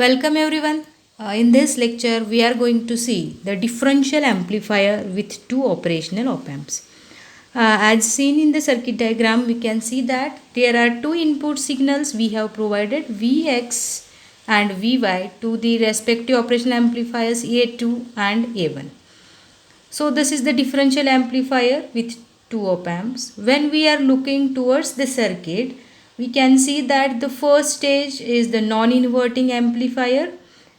Welcome everyone. In this lecture, we are going to see the differential amplifier with two operational op-amps. As seen in the circuit diagram, we can see that there are two input signals we have provided Vx and Vy to the respective operational amplifiers A2 and A1. So this is the differential amplifier with two op-amps. When we are looking towards the circuit, we can see that the first stage is the non-inverting amplifier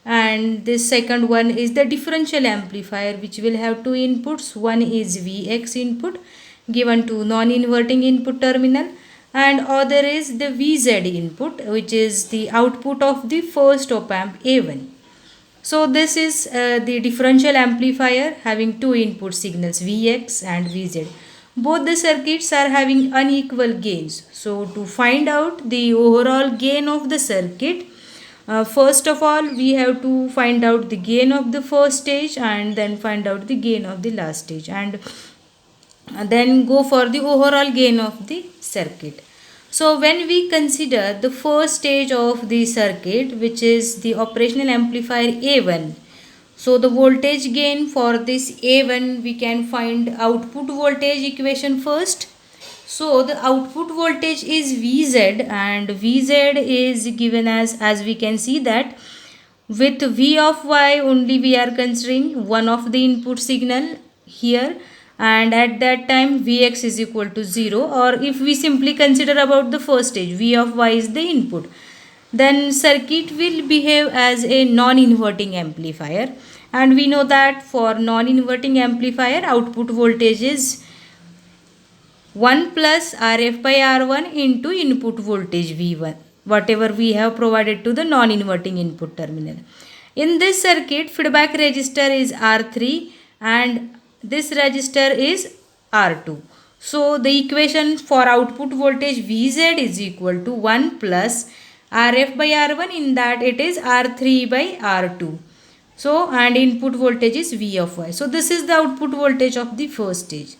and the second one is the differential amplifier, which will have two inputs. One is Vx input given to non-inverting input terminal and other is the Vz input, which is the output of the first op-amp A1. So this is the differential amplifier having two input signals Vx and Vz. Both the circuits are having unequal gains. So to find out the overall gain of the circuit, first of all we have to find out the gain of the first stage and then find out the gain of the last stage and then go for the overall gain of the circuit. So when we consider the first stage of the circuit, which is the operational amplifier A1, so the voltage gain for this A1, we can find output voltage equation first. So the output voltage is Vz and Vz is given as we can see that with V of y only we are considering one of the input signal here, and at that time Vx is equal to 0, or if we simply consider about the first stage, V of y is the input, then circuit will behave as a non-inverting amplifier, and we know that for non-inverting amplifier output voltage is 1 plus Rf by R1 into input voltage V1, whatever we have provided to the non-inverting input terminal. In this circuit, feedback resistor is R3 and this resistor is R2. So the equation for output voltage Vz is equal to 1 plus Rf by R1, in that it is R3 by R2. So and input voltage is V of y. So this is the output voltage of the first stage.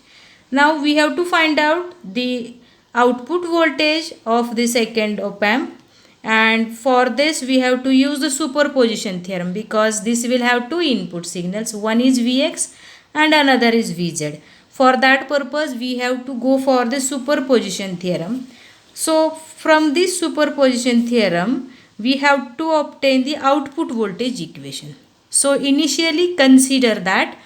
Now we have to find out the output voltage of the second op-amp, and for this we have to use the superposition theorem because this will have two input signals, one is Vx and another is Vz. For that purpose we have to go for the superposition theorem. So from this superposition theorem we have to obtain the output voltage equation. So initially consider that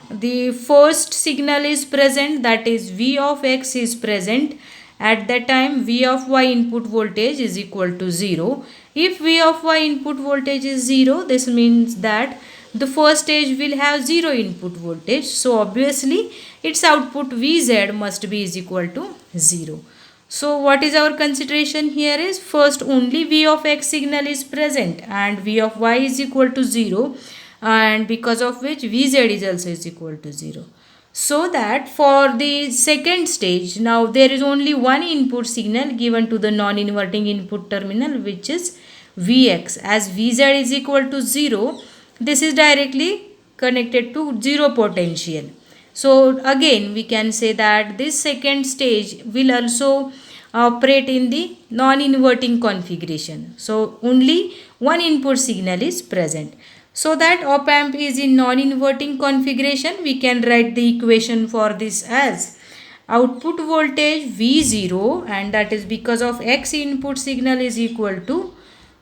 the first signal is present, that is V of x is present. At that time V of y input voltage is equal to 0. If V of y input voltage is 0, this means that the first stage will have 0 input voltage. So obviously its output Vz must be is equal to 0. So what is our consideration here is, first only V of x signal is present and V of y is equal to 0, and because of which Vz is also is equal to 0. So that for the second stage, now there is only one input signal given to the non-inverting input terminal, which is Vx. As Vz is equal to 0, this is directly connected to 0 potential. So again we can say that this second stage will also operate in the non-inverting configuration. So only one input signal is present. So that op-amp is in non-inverting configuration, we can write the equation for this as output voltage V0, and that is because of X input signal is equal to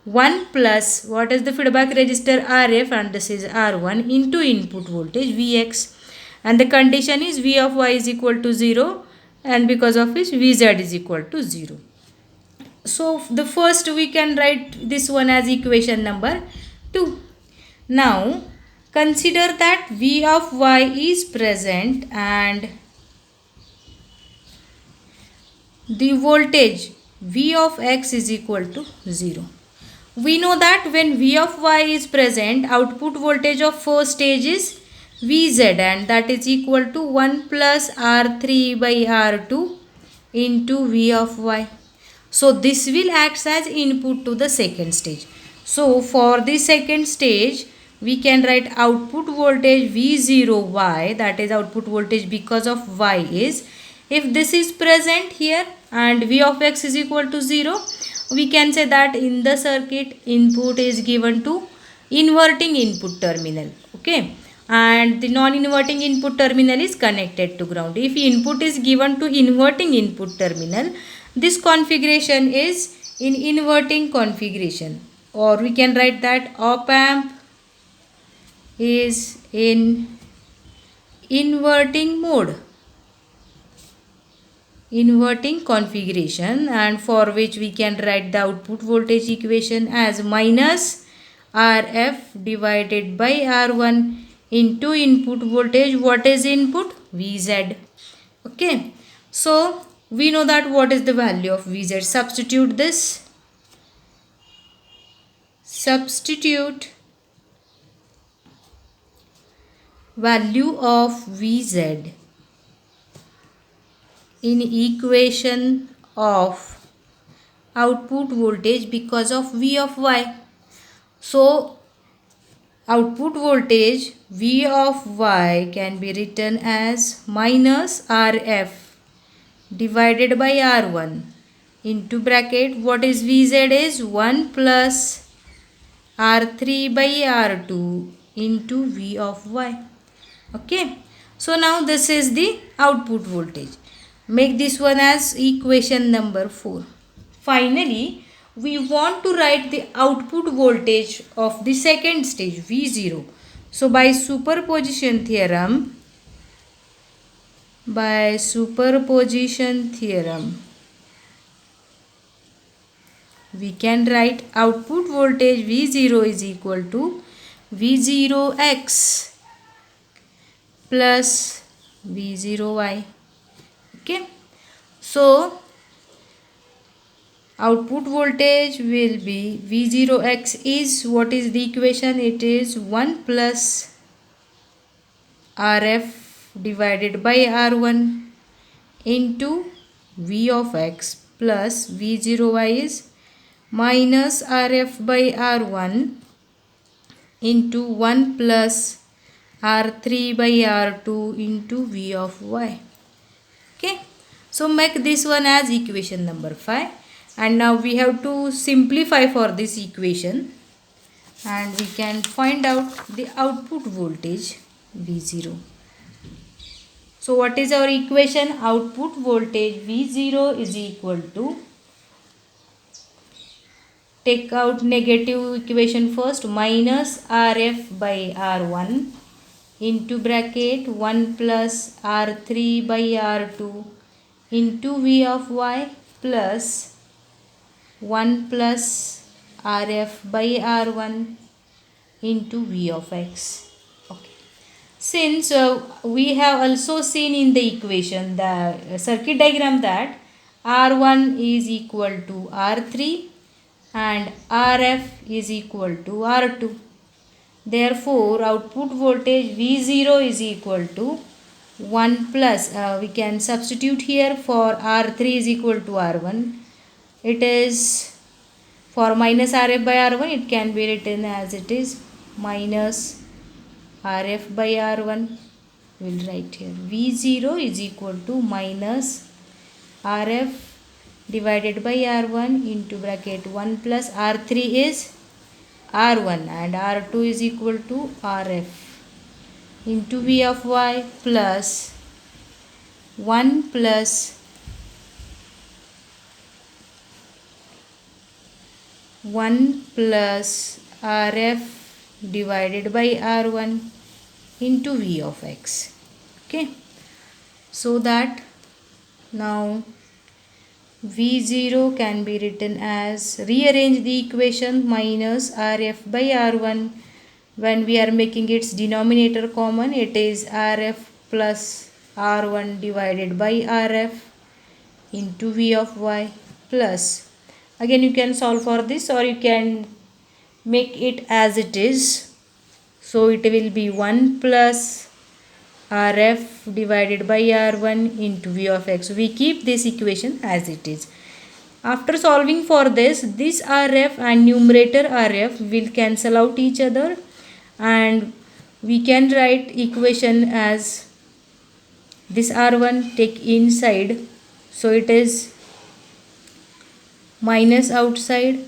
1 plus what is the feedback resistor Rf, and this is R1 into input voltage Vx, and the condition is V of y is equal to 0, and because of which Vz is equal to 0. So the first we can write this one as equation number 2. Now consider that V of y is present and the voltage V of x is equal to 0. We know that when V of y is present, output voltage of first stage is Vz, and that is equal to 1 plus R3 by R2 into V of y. So this will act as input to the second stage. So for the second stage we can write output voltage V0y, that is output voltage because of y is, if this is present here and V of x is equal to 0, we can say that in the circuit input is given to inverting input terminal, okay, and the non-inverting input terminal is connected to ground. If input is given to inverting input terminal, this configuration is in inverting configuration, or we can write that op amp is in inverting mode, inverting configuration, and for which we can write the output voltage equation as minus Rf divided by R1 into input voltage. What is input? Vz. Okay, so we know that what is the value of Vz. Substitute this. Substitute value of Vz in equation of output voltage because of V of y. So output voltage V of y can be written as minus Rf divided by R1 into bracket, what is Vz is 1 plus R3 by R2 into V of y. Okay, so now this is the output voltage. Make this one as equation number 4. Finally, we want to write the output voltage of the second stage V0. So by superposition theorem, we can write output voltage V0 is equal to V0x plus V0y. Okay, so output voltage will be V0x is, what is the equation? It is 1 plus Rf divided by R1 into V of x plus V0y is minus Rf by R1 into 1 plus R3 by R2 into V of y. Okay, so make this one as equation number 5, and now we have to simplify for this equation, and we can find out the output voltage V0. So what is our equation? Output voltage V0 is equal to, take out negative equation first, minus Rf by R1 into bracket 1 plus R3 by R2 into V of y plus 1 plus Rf by R1 into V of x. Okay. Since we have also seen in the equation, the circuit diagram, that R1 is equal to R3 and Rf is equal to R2. Therefore, output voltage V0 is equal to 1 plus, we can substitute here for R3 is equal to R1. It is, for minus Rf by R1, it can be written as it is minus Rf by R1. We will write here V0 is equal to minus Rf divided by R1 into bracket 1 plus R3 is R1 and R2 is equal to Rf into V of y plus 1 plus 1 plus Rf divided by R1 into V of x. Okay, so that now V0 can be written as, rearrange the equation, minus Rf by R1. When we are making its denominator common, it is Rf plus R1 divided by Rf into V of y plus, again you can solve for this or you can make it as it is. So it will be 1 plus Rf divided by R1 into V of x. We keep this equation as it is. After solving for this Rf and numerator Rf will cancel out each other, and we can write equation as this R1 take inside. So it is minus outside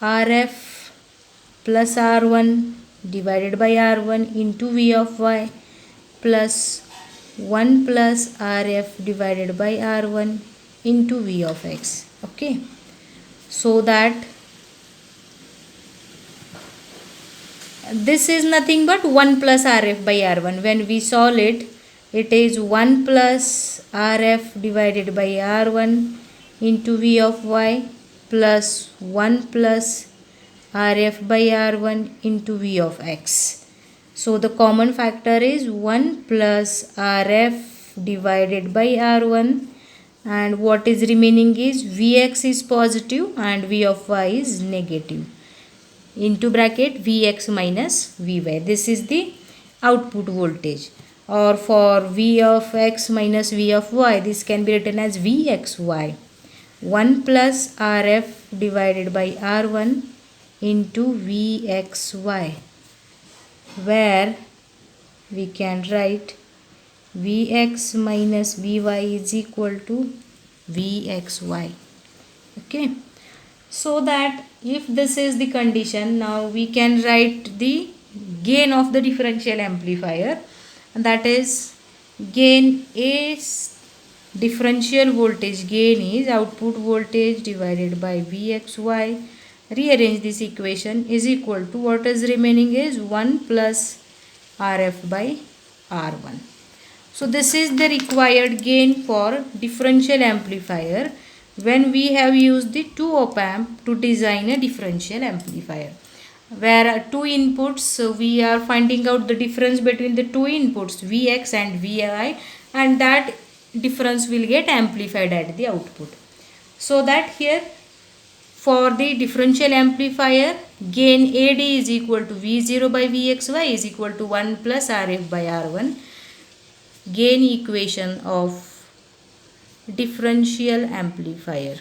RF plus R1 divided by R1 into V of y plus 1 plus RF divided by R1 into V of x. Okay, so that this is nothing but 1 plus RF by R1. When we solve it, it is 1 plus RF divided by R1 into V of y plus 1 plus RF by R1 into V of x. So the common factor is 1 plus RF divided by R1, and what is remaining is Vx is positive and V of y is negative, into bracket Vx minus Vy. This is the output voltage. Or for V of x minus V of y, this can be written as Vxy. 1 plus Rf divided by R1 into Vxy, where we can write Vx minus Vy is equal to Vxy. Okay, so that if this is the condition, now we can write the gain of the differential amplifier, and that is gain is differential voltage gain is output voltage divided by Vxy. Rearrange this equation is equal to what is remaining is 1 plus Rf by R1. So this is the required gain for differential amplifier when we have used the 2 op amp to design a differential amplifier, where two inputs, so we are finding out the difference between the two inputs Vx and Vi, and that difference will get amplified at the output. So that here for the differential amplifier, gain AD is equal to V0 by Vxy is equal to 1 plus Rf by R1. Gain equation of differential amplifier.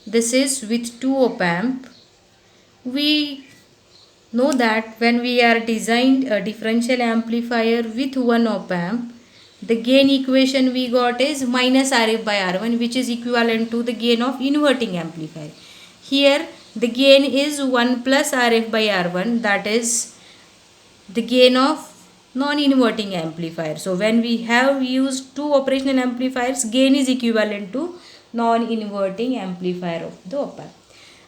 This is with 2 op amp. We know that when we are designed a differential amplifier with 1 op amp, the gain equation we got is minus Rf by R1, which is equivalent to the gain of inverting amplifier. Here the gain is 1 plus Rf by R1, that is the gain of non-inverting amplifier. So when we have used two operational amplifiers, gain is equivalent to non-inverting amplifier of the op amp.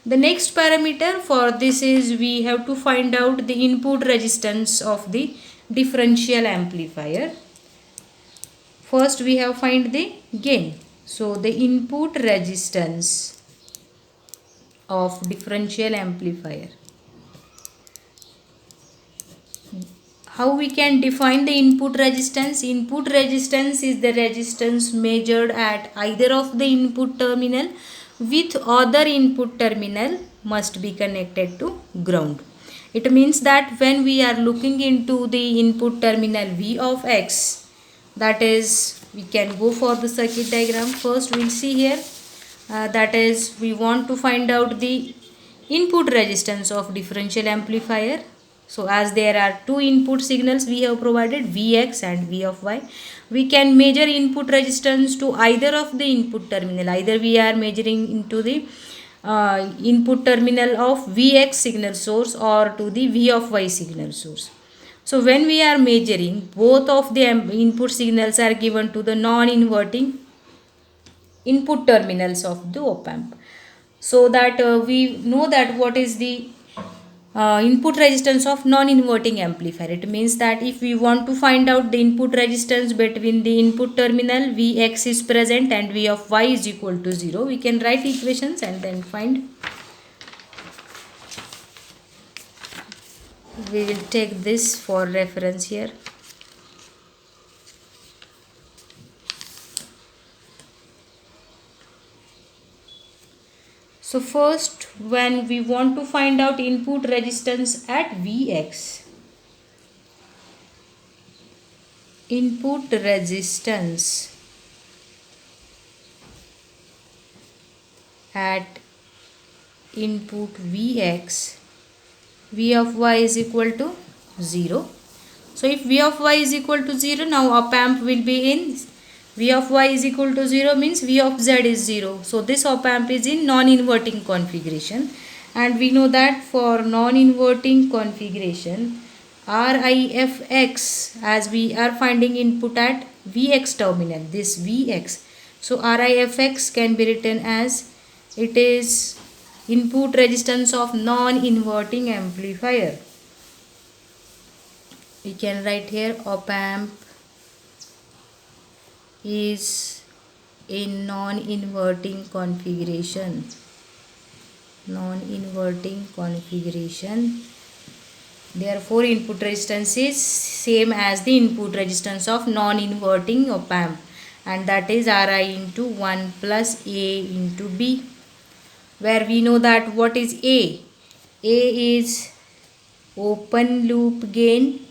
The next parameter for this is we have to find out the input resistance of the differential amplifier. First we have find the gain. So the input resistance of differential amplifier. How we can define the input resistance? Input resistance is the resistance measured at either of the input terminal with other input terminal must be connected to ground. It means that when we are looking into the input terminal V of x, that is, we can go for the circuit diagram. First we will see here, that is, we want to find out the input resistance of differential amplifier. So as there are two input signals we have provided, Vx and V of y, we can measure input resistance to either of the input terminal. Either we are measuring into the input terminal of Vx signal source or to the V of y signal source. So when we are measuring, both of the input signals are given to the non-inverting input terminals of the op amp. So that we know that what is the input resistance of non-inverting amplifier. It means that if we want to find out the input resistance between the input terminal Vx is present and V of y is equal to 0, we can write equations and then find. We will take this for reference here. So first, when we want to find out input resistance at Vx, input resistance at input Vx, V of y is equal to 0. So if V of y is equal to 0, now op amp will be in V of y is equal to 0 means V of z is 0. So this op amp is in non-inverting configuration, and we know that for non-inverting configuration RIFX, as we are finding input at Vx terminal, this Vx, so RIFX can be written as it is input resistance of non-inverting amplifier. We can write here op amp is in non-inverting configuration. Non-inverting configuration. Therefore, input resistance is same as the input resistance of non-inverting op amp, and that is Ri into 1 plus A into B, where we know that what is A? A is open loop gain,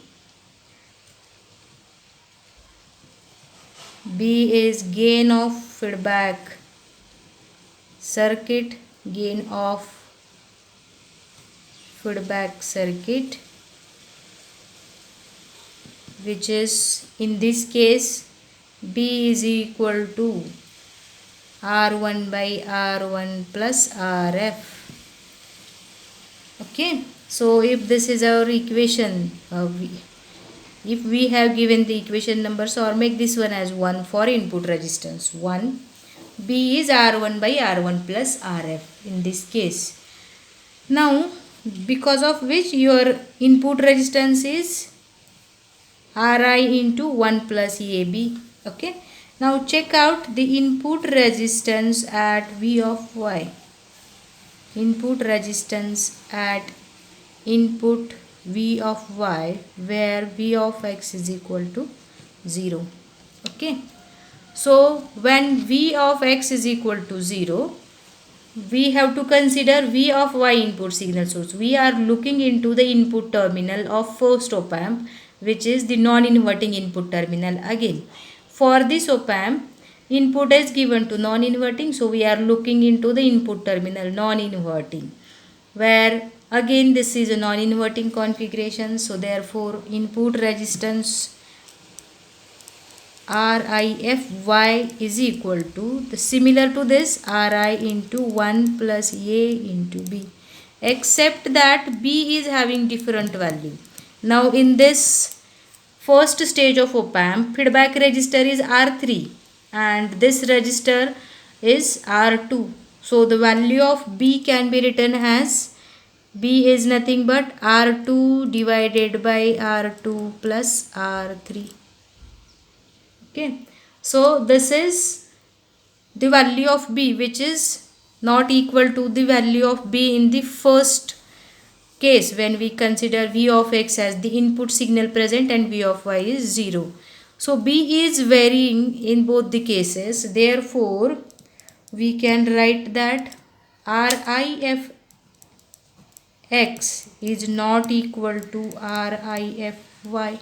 B is gain of feedback circuit, gain of feedback circuit, which is in this case B is equal to R1 by R1 plus RF. Okay, so if this is our equation, if we have given the equation numbers, or make this one as 1 for input resistance 1, B is R1 by R1 plus RF in this case. Now, because of which your input resistance is Ri into 1 plus AB. Okay, now check out the input resistance at V of y. Input resistance at input V of y, where V of x is equal to 0. Okay, so when V of x is equal to 0, we have to consider V of y input signal source. We are looking into the input terminal of first op amp, which is the non-inverting input terminal again. For this op amp, input is given to non-inverting, so we are looking into the input terminal non-inverting, where again this is a non-inverting configuration, so therefore input resistance RIFY is equal to the similar to this Ri into 1 plus A into B, except that B is having different value. Now in this first stage of op amp, feedback resistor is R3 and this resistor is R2. So the value of B can be written as B is nothing but R2 divided by R2 plus R3. Okay, so this is the value of B, which is not equal to the value of B in the first case when we consider V of x as the input signal present and V of y is 0. So B is varying in both the cases. Therefore, we can write that RIFX is not equal to RIFY.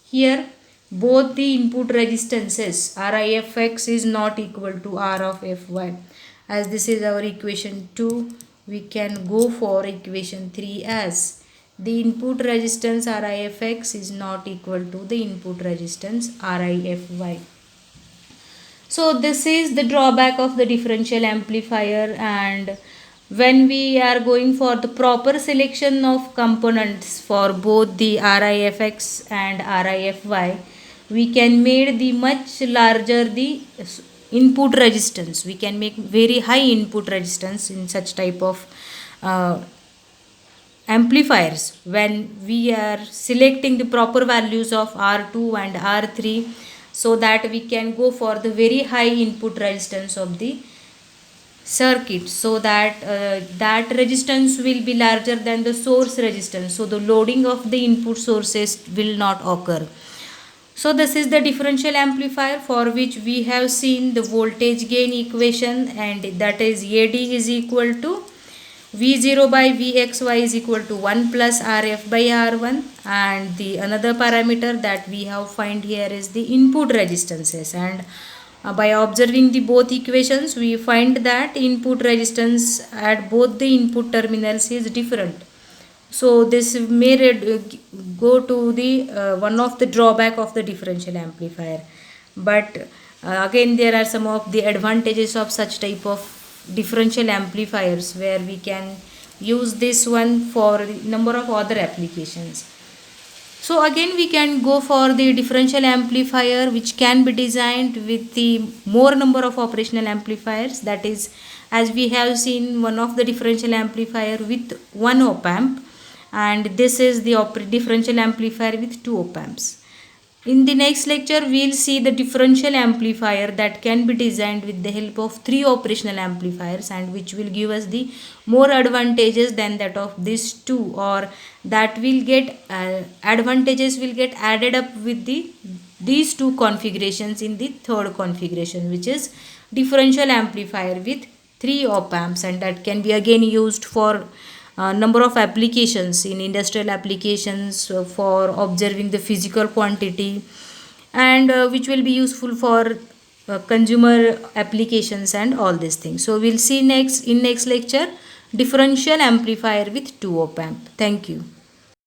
Here both the input resistances RIFX is not equal to R of Fy. As this is our equation 2, we can go for equation 3 as the input resistance RIFX is not equal to the input resistance RIFY. So this is the drawback of the differential amplifier, and when we are going for the proper selection of components for both the RIFX and RIFY, we can make the much larger the input resistance. We can make very high input resistance in such type of amplifiers when we are selecting the proper values of R2 and R3, so that we can go for the very high input resistance of the circuit, so that that resistance will be larger than the source resistance, so the loading of the input sources will not occur. So this is the differential amplifier, for which we have seen the voltage gain equation, and that is AD is equal to V0 by Vxy is equal to 1 plus Rf by R1, and the another parameter that we have find here is the input resistances, and by observing the both equations we find that input resistance at both the input terminals is different. So this may go to the one of the drawback of the differential amplifier. but again there are some of the advantages of such type of differential amplifiers where we can use this one for number of other applications. So again we can go for the differential amplifier which can be designed with the more number of operational amplifiers, that is, as we have seen, one of the differential amplifier with one op amp, and this is the differential amplifier with two op amps. In the next lecture, we will see the differential amplifier that can be designed with the help of three operational amplifiers, and which will give us the more advantages than that of these two, or that will get advantages will get added up with these two configurations in the third configuration, which is differential amplifier with three op amps, and that can be again used for number of applications in industrial applications, for observing the physical quantity, and which will be useful for consumer applications and all these things. So we'll see next in next lecture differential amplifier with two op amp. Thank you.